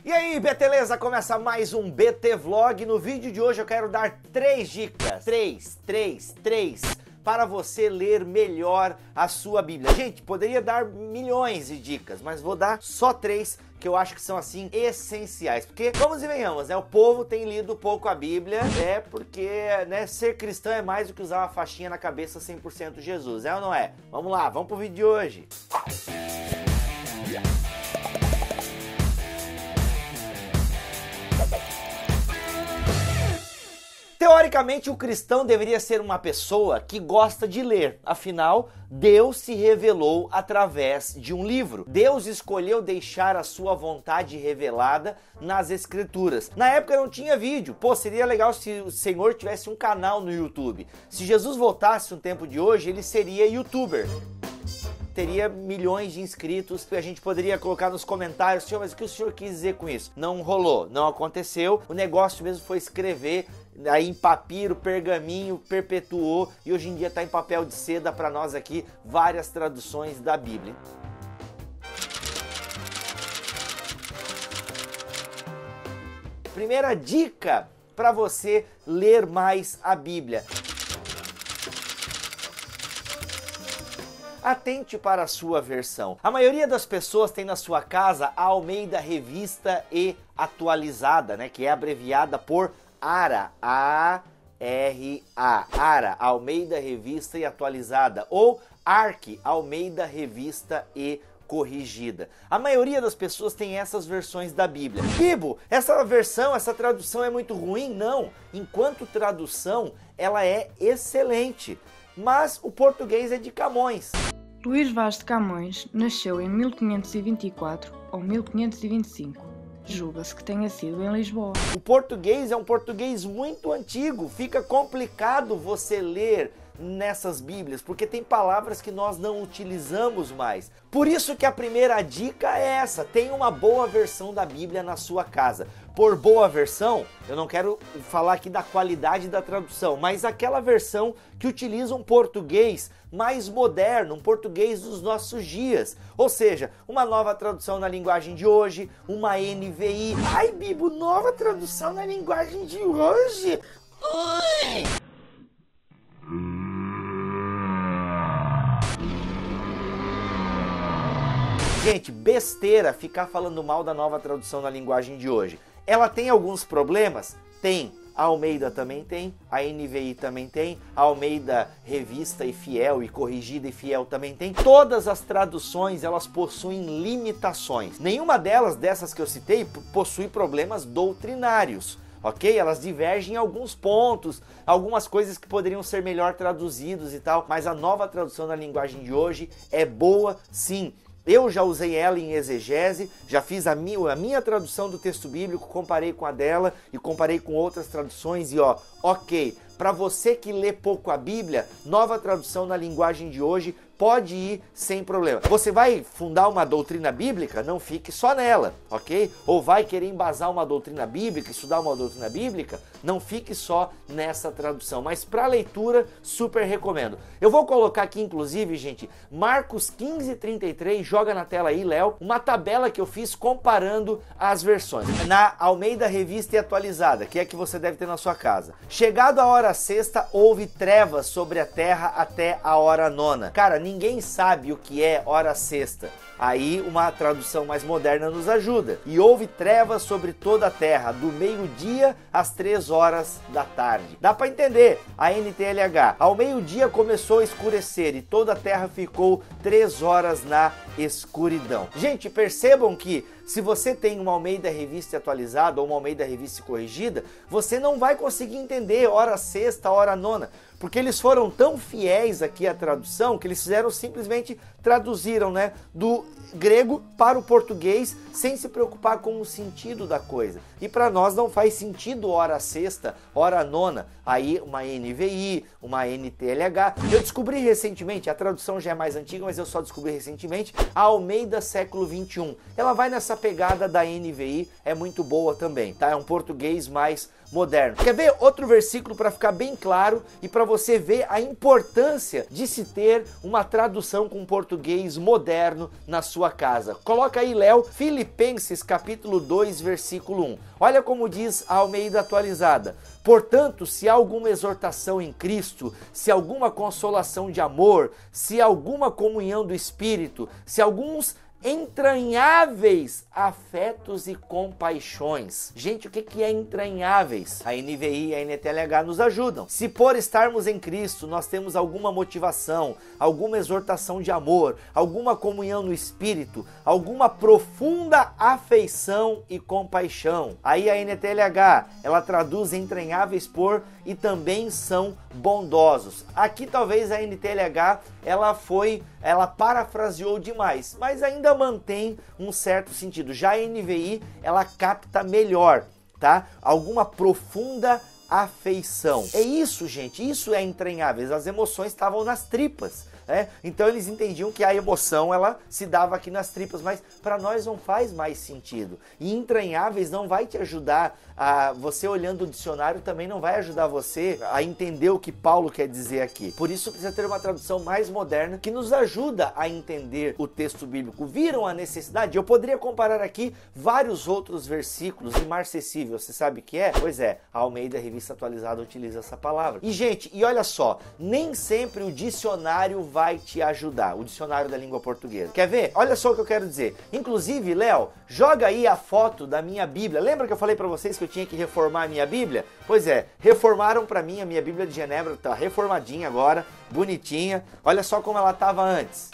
E aí, beteleza? Começa mais um BT Vlog. No vídeo de hoje eu quero dar 3 dicas. 3 para você ler melhor a sua Bíblia. Gente, poderia dar milhões de dicas, mas vou dar só 3 que eu acho que são, assim, essenciais. Porque, vamos e venhamos, né? O povo tem lido pouco a Bíblia, porque, né, ser cristão é mais do que usar uma faixinha na cabeça 100% Jesus, é ou não é? Vamos lá, vamos pro vídeo de hoje. Teoricamente, o cristão deveria ser uma pessoa que gosta de ler. Afinal, Deus se revelou através de um livro. Deus escolheu deixar a sua vontade revelada nas Escrituras. Na época não tinha vídeo. Pô, seria legal se o Senhor tivesse um canal no YouTube. Se Jesus voltasse no tempo de hoje, ele seria YouTuber. Teria milhões de inscritos, a gente poderia colocar nos comentários: Senhor, mas o que o Senhor quis dizer com isso? Não rolou, não aconteceu, o negócio mesmo foi escrever, aí em papiro, pergaminho, perpetuou e hoje em dia está em papel de seda para nós aqui, várias traduções da Bíblia. Primeira dica para você ler mais a Bíblia: atente para a sua versão. A maioria das pessoas tem na sua casa a Almeida Revista e Atualizada, né, que é abreviada por ARA, A-R-A, ARA, Almeida Revista e Atualizada, ou ARC, Almeida Revista e Corrigida. A maioria das pessoas tem essas versões da Bíblia. Bibo, essa versão, essa tradução é muito ruim? Não. Enquanto tradução, ela é excelente. Mas o português é de Camões. Luís Vaz de Camões nasceu em 1524 ou 1525. Julga-se que tenha sido em Lisboa. O português é um português muito antigo. Fica complicado você ler nessas Bíblias, porque tem palavras que nós não utilizamos mais. Por isso que a primeira dica é essa: tenha uma boa versão da Bíblia na sua casa. Por boa versão, eu não quero falar aqui da qualidade da tradução, mas aquela versão que utiliza um português mais moderno, um português dos nossos dias. Ou seja, uma nova tradução na linguagem de hoje, uma NVI. Ai, Bibo, nova tradução na linguagem de hoje? Ui! Gente, besteira ficar falando mal da nova tradução na linguagem de hoje. Ela tem alguns problemas? Tem. A Almeida também tem, a NVI também tem, a Almeida Revista e Fiel e Corrigida e Fiel também tem. Todas as traduções, elas possuem limitações. Nenhuma dessas que eu citei possui problemas doutrinários. Ok? Elas divergem em alguns pontos, algumas coisas que poderiam ser melhor traduzidos e tal, mas a nova tradução na linguagem de hoje é boa, sim. Eu já usei ela em exegese, já fiz a minha tradução do texto bíblico, comparei com a dela e comparei com outras traduções e ok. Para você que lê pouco a Bíblia, nova tradução na linguagem de hoje pode ir sem problema. Você vai fundar uma doutrina bíblica? Não fique só nela, ok? Ou vai querer embasar uma doutrina bíblica, estudar uma doutrina bíblica? Não fique só nessa tradução. Mas para leitura, super recomendo. Eu vou colocar aqui, inclusive, gente, Marcos 15:33, joga na tela aí, Léo, uma tabela que eu fiz comparando as versões. Na Almeida Revista e Atualizada, que é a que você deve ter na sua casa. Chegado a hora sexta, houve trevas sobre a terra até a hora nona. Cara, ninguém sabe o que é hora sexta. Aí uma tradução mais moderna nos ajuda. E houve trevas sobre toda a terra, do meio-dia às 3 horas da tarde. Dá para entender a NTLH. Ao meio-dia começou a escurecer e toda a terra ficou 3 horas na escuridão. Gente, percebam que se você tem uma Almeida Revista Atualizada ou uma Almeida Revista Corrigida, você não vai conseguir entender hora sexta, hora nona, porque eles foram tão fiéis aqui à tradução que eles fizeram simplesmente traduziram, né, do grego para o português sem se preocupar com o sentido da coisa. E para nós não faz sentido hora sexta, hora nona. aí uma NVI, uma NTLH. Eu descobri recentemente, a tradução já é mais antiga, mas eu só descobri recentemente, a Almeida século 21. Ela vai nessa pegada da NVI, é muito boa também, tá? É um português mais moderno. Quer ver outro versículo para ficar bem claro e para você ver a importância de se ter uma tradução com português moderno na sua casa? Coloca aí, Léo, Filipenses capítulo 2, versículo 1. Olha como diz a Almeida atualizada. Portanto, se há alguma exortação em Cristo, se alguma consolação de amor, se alguma comunhão do Espírito, se alguns entranháveis afetos e compaixões. Gente, o que é entranháveis? A NVI e a NTLH nos ajudam. Se por estarmos em Cristo nós temos alguma motivação, alguma exortação de amor, alguma comunhão no Espírito, alguma profunda afeição e compaixão. Aí a NTLH, ela traduz entranháveis por e também são bondosos. Aqui talvez a NTLH ela parafraseou demais, mas ainda mantém um certo sentido. Já a NVI, ela capta melhor, tá? Alguma profunda afeição. É isso, gente, isso é entranháveis. As emoções estavam nas tripas, né? Então eles entendiam que a emoção ela se dava aqui nas tripas, mas para nós não faz mais sentido. E entranháveis não vai te ajudar você olhando o dicionário também não vai ajudar você a entender o que Paulo quer dizer aqui. Por isso precisa ter uma tradução mais moderna que nos ajuda a entender o texto bíblico. Viram a necessidade? Eu poderia comparar aqui vários outros versículos imarcessível. Você sabe o que é? Pois é, a Almeida Revista Atualizada utiliza essa palavra. E gente, e olha só, nem sempre o dicionário vai te ajudar, o dicionário da língua portuguesa. Quer ver? Olha só o que eu quero dizer. Inclusive, Léo, joga aí a foto da minha Bíblia. Lembra que eu falei para vocês que eu tinha que reformar a minha Bíblia? Pois é, reformaram para mim a minha Bíblia de Genebra, tá reformadinha agora, bonitinha. Olha só como ela estava antes.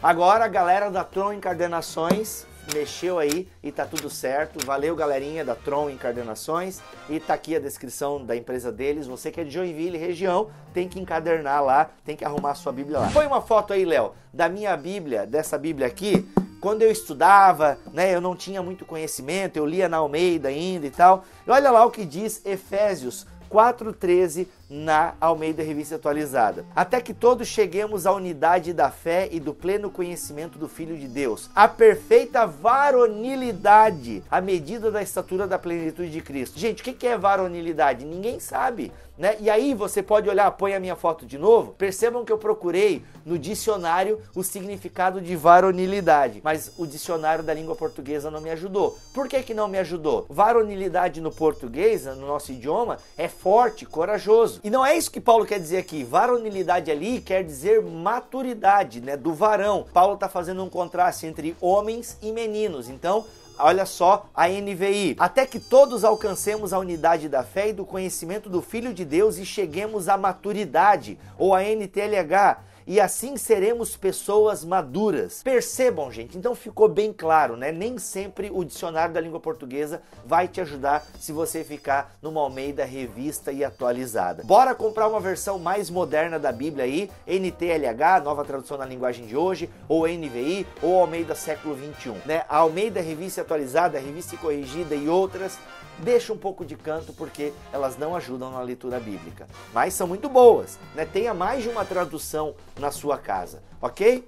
Agora a galera da Tron Encadernações mexeu aí e tá tudo certo. Valeu, galerinha da Tron Encadernações. E tá aqui a descrição da empresa deles. Você que é de Joinville, região, tem que encadernar lá, tem que arrumar a sua Bíblia lá. Põe uma foto aí, Léo, da minha Bíblia, dessa Bíblia aqui. Quando eu estudava, né, eu não tinha muito conhecimento, eu lia na Almeida ainda e tal. E olha lá o que diz Efésios 4:13 na Almeida Revista Atualizada. Até que todos cheguemos à unidade da fé e do pleno conhecimento do Filho de Deus, a perfeita varonilidade, à medida da estatura da plenitude de Cristo. Gente, o que é varonilidade? Ninguém sabe, né? E aí você pode olhar, põe a minha foto de novo, percebam que eu procurei no dicionário o significado de varonilidade, mas o dicionário da língua portuguesa não me ajudou. Por que não me ajudou? Varonilidade no português, no nosso idioma, é forte, corajoso. E não é isso que Paulo quer dizer aqui. Varonilidade ali quer dizer maturidade, né, do varão. Paulo está fazendo um contraste entre homens e meninos. Então, olha só a NVI. Até que todos alcancemos a unidade da fé e do conhecimento do Filho de Deus e cheguemos à maturidade, ou a NTLH, e assim seremos pessoas maduras. Percebam, gente, então ficou bem claro, né? Nem sempre o dicionário da língua portuguesa vai te ajudar se você ficar numa Almeida Revista e Atualizada. Bora comprar uma versão mais moderna da Bíblia aí, NTLH, nova tradução na linguagem de hoje, ou NVI, ou Almeida século 21, né? A Almeida Revista Atualizada, Revista Corrigida e outras, deixa um pouco de canto porque elas não ajudam na leitura bíblica, mas são muito boas, né? Tenha mais de uma tradução na sua casa, ok?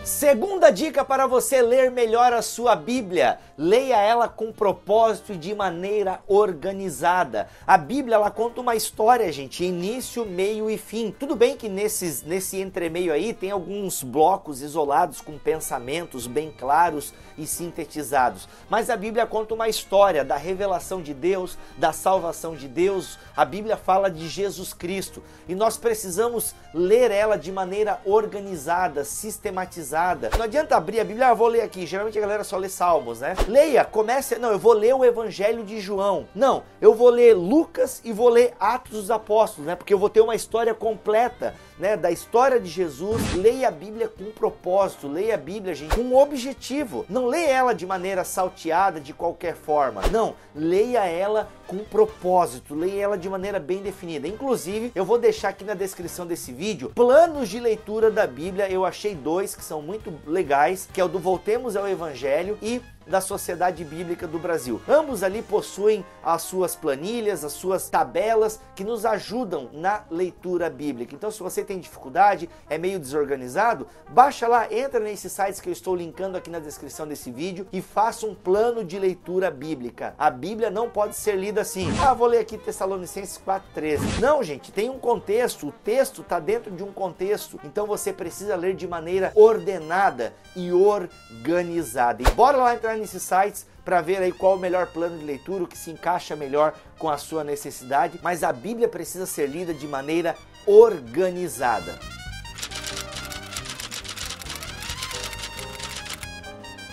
Segunda dica para você ler melhor a sua Bíblia: leia ela com propósito e de maneira organizada. A Bíblia, ela conta uma história, gente, início, meio e fim. Tudo bem que nesse entremeio aí tem alguns blocos isolados com pensamentos bem claros e sintetizados, mas a Bíblia conta uma história da revelação de Deus, da salvação de Deus. A Bíblia fala de Jesus Cristo e nós precisamos ler ela de maneira organizada, sistematizada. Não adianta abrir a Bíblia, vou ler aqui. Geralmente a galera só lê Salmos, né? Leia, comece, não, eu vou ler o Evangelho de João. Não, eu vou ler Lucas e vou ler Atos dos Apóstolos, né? Porque eu vou ter uma história completa, né, da história de Jesus. Leia a Bíblia com propósito, leia a Bíblia, gente, com um objetivo. Não leia ela de maneira salteada, de qualquer forma. Não, leia ela com propósito, leia ela de maneira bem definida. Inclusive, eu vou deixar aqui na descrição desse vídeo planos de leitura da Bíblia. Eu achei dois que são muito legais, que é o do Voltemos ao Evangelho e da Sociedade Bíblica do Brasil. Ambos ali possuem as suas planilhas, as suas tabelas que nos ajudam na leitura bíblica. Então, se você tem dificuldade, é meio desorganizado, baixa lá, entra nesses sites que eu estou linkando aqui na descrição desse vídeo e faça um plano de leitura bíblica. A Bíblia não pode ser lida assim. Vou ler aqui Tessalonicenses 4:13. Não, gente, tem um contexto, o texto está dentro de um contexto, então você precisa ler de maneira ordenada e organizada. E bora lá entrar nesses sites para ver aí qual o melhor plano de leitura, o que se encaixa melhor com a sua necessidade, mas a Bíblia precisa ser lida de maneira organizada.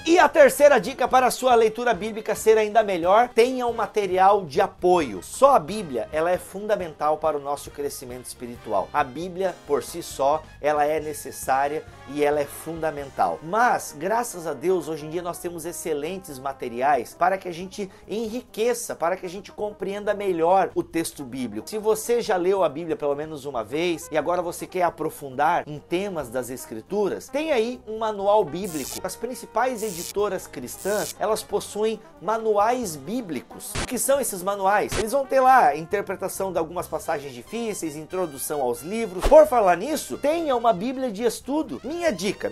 E a terceira dica para a sua leitura bíblica ser ainda melhor, tenha um material de apoio. Só a Bíblia, ela é fundamental para o nosso crescimento espiritual. A Bíblia, por si só, ela é necessária e ela é fundamental. Mas, graças a Deus, hoje em dia nós temos excelentes materiais para que a gente enriqueça, para que a gente compreenda melhor o texto bíblico. Se você já leu a Bíblia pelo menos uma vez e agora você quer aprofundar em temas das Escrituras, tem aí um manual bíblico. As principais editoras cristãs, elas possuem manuais bíblicos. O que são esses manuais? Eles vão ter lá a interpretação de algumas passagens difíceis, introdução aos livros. Por falar nisso, tenha uma Bíblia de estudo. Minha dica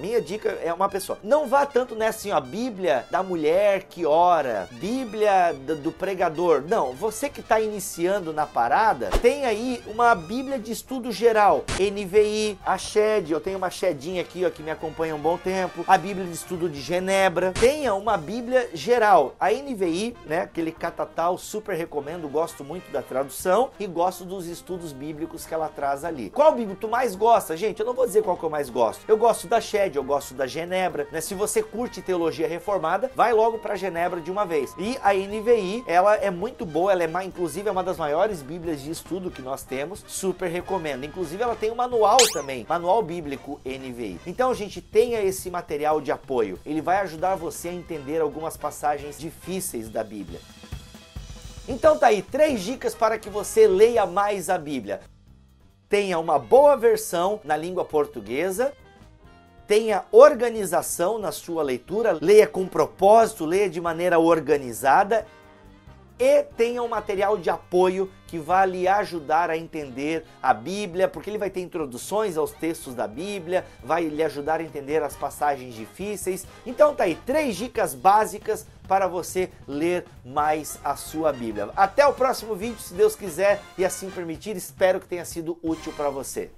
é uma pessoa. Não vá tanto nessa assim, ó, Bíblia da mulher que ora, Bíblia do pregador. Não, você que está iniciando na parada, tem aí uma Bíblia de estudo geral. NVI, a Shed, eu tenho uma Shedinha aqui, ó, que me acompanha há um bom tempo. A Bíblia de estudo de Genebra. Tenha uma Bíblia geral. A NVI, né, aquele catatal, super recomendo, gosto muito da tradução e gosto dos estudos bíblicos que ela traz ali. Qual Bíblia tu mais gosta? Gente, eu não vou dizer qual que eu mais gosto. Eu gosto da Shed, eu gosto da Genebra, né? Se você curte teologia reformada, vai logo para Genebra de uma vez. E a NVI, ela é muito boa, ela é inclusive é uma das maiores Bíblias de estudo que nós temos, super recomendo. Inclusive ela tem um manual também, manual bíblico NVI. Então, gente, tenha esse material de apoio. Ele vai ajudar você a entender algumas passagens difíceis da Bíblia. Então tá aí, 3 dicas para que você leia mais a Bíblia. Tenha uma boa versão na língua portuguesa, tenha organização na sua leitura, leia com propósito, leia de maneira organizada e tenha um material de apoio que vai lhe ajudar a entender a Bíblia, porque ele vai ter introduções aos textos da Bíblia, vai lhe ajudar a entender as passagens difíceis. Então tá aí, 3 dicas básicas para você ler mais a sua Bíblia. Até o próximo vídeo, se Deus quiser e assim permitir, espero que tenha sido útil para você.